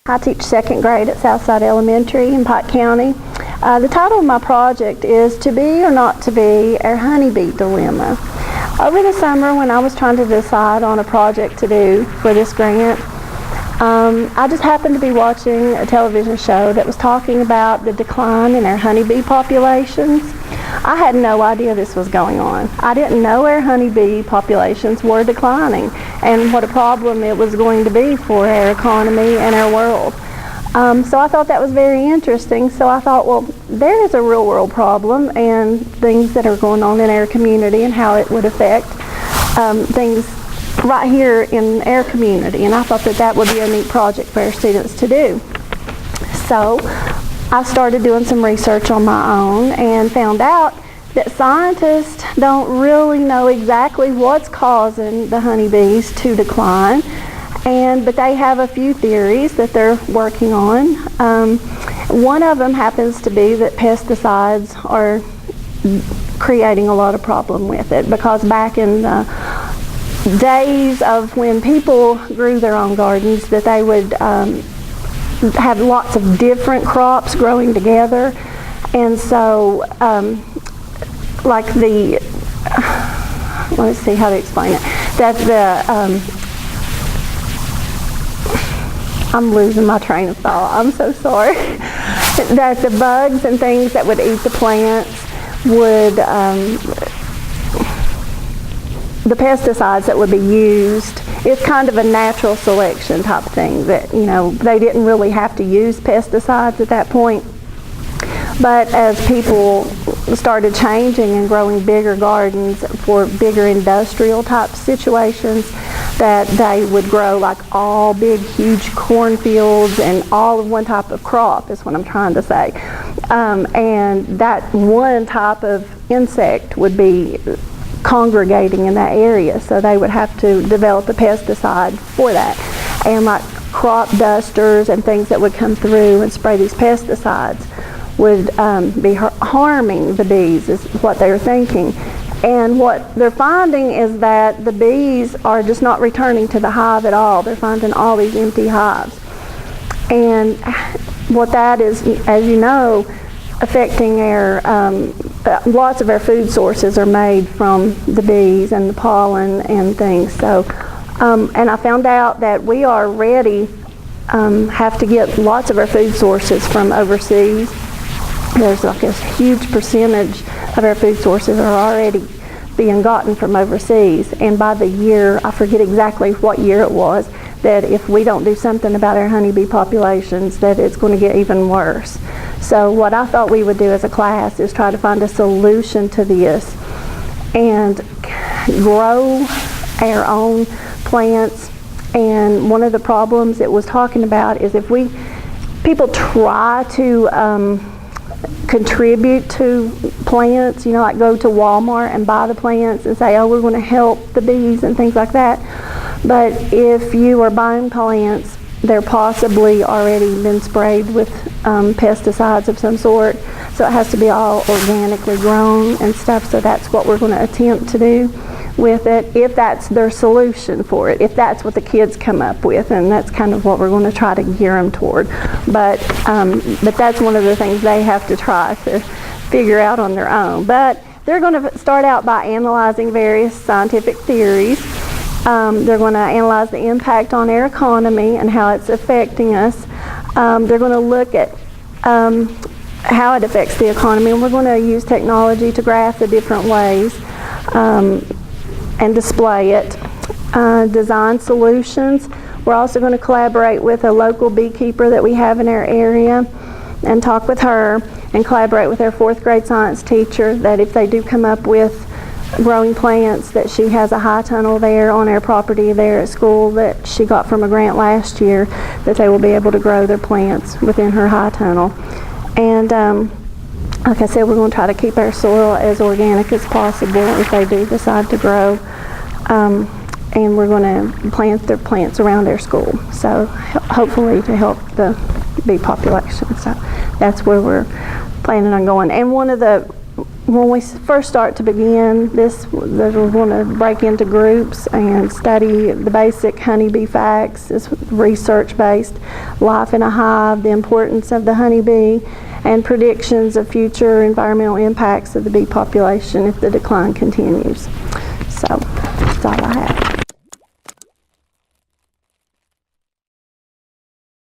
I teach second grade at Southside Elementary in Pike County. The title of my project is To Be or Not to Be, Our Honeybee Dilemma. Over the summer when I was trying to decide on a project to do for this grant, I just happened to be watching a television show that was talking about the decline in our honeybee populations. I had no idea this was going on. I didn't know our honeybee populations were declining and what a problem it was going to be for our economy and our world. So I thought that was very interesting. So I thought, well, there is a real world problem and things that are going on in our community and how it would affect things right here in our community. And I thought that that would be a neat project for our students to do. So I started doing some research on my own and found out that scientists don't really know exactly what's causing the honeybees to decline, but they have a few theories that they're working on. One of them happens to be that pesticides are creating a lot of problem with it, because back in the days of when people grew their own gardens, that they would have lots of different crops growing together, and so like the let's see how to explain it, that the I'm losing my train of thought, I'm so sorry, that the bugs and things that would eat the plants would the pesticides that would be used, it's kind of a natural selection type thing, that, you know, they didn't really have to use pesticides at that point. But as people started changing and growing bigger gardens for bigger industrial type situations, that they would grow like all big huge cornfields and all of one type of crop is what I'm trying to say. And that one type of insect would be congregating in that area, so they would have to develop a pesticide for that. And like crop dusters and things that would come through and spray these pesticides would be harming the bees, is what they were thinking. And what they're finding is that the bees are just not returning to the hive at all. They're finding all these empty hives. And what that is, as you know, affecting our, lots of our food sources are made from the bees and the pollen and things. So, and I found out that we already have to get lots of our food sources from overseas. There's like a huge percentage of our food sources are already being gotten from overseas. And by the year, I forget exactly what year it was, that if we don't do something about our honeybee populations, that it's going to get even worse. So what I thought we would do as a class is try to find a solution to this and grow our own plants. And one of the problems it was talking about is if people try to contribute to plants, you know, like go to Walmart and buy the plants and say, oh, we're going to help the bees and things like that. But if you are buying plants, they're possibly already been sprayed with pesticides of some sort. So it has to be all organically grown and stuff. So that's what we're going to attempt to do with it, if that's their solution for it, if that's what the kids come up with, and that's kind of what we're going to try to gear them toward. But that's one of the things they have to try to figure out on their own. But they're going to start out by analyzing various scientific theories. They're going to analyze the impact on our economy and how it's affecting us. They're going to look at how it affects the economy, and we're going to use technology to graph the different ways and display it. Design solutions. We're also going to collaborate with a local beekeeper that we have in our area and talk with her, and collaborate with our 4th grade science teacher, that if they do come up with growing plants, that she has a high tunnel there on our property there at school that she got from a grant last year, that they will be able to grow their plants within her high tunnel. And like I said, we're going to try to keep our soil as organic as possible if they do decide to grow. And we're going to plant their plants around our school, so hopefully to help the bee population. So that's where we're planning on going. And one of the when we first start to begin this, we're going to break into groups and study the basic honeybee facts. It's research-based, life in a hive, the importance of the honeybee, and predictions of future environmental impacts of the bee population if the decline continues. So that's all I have.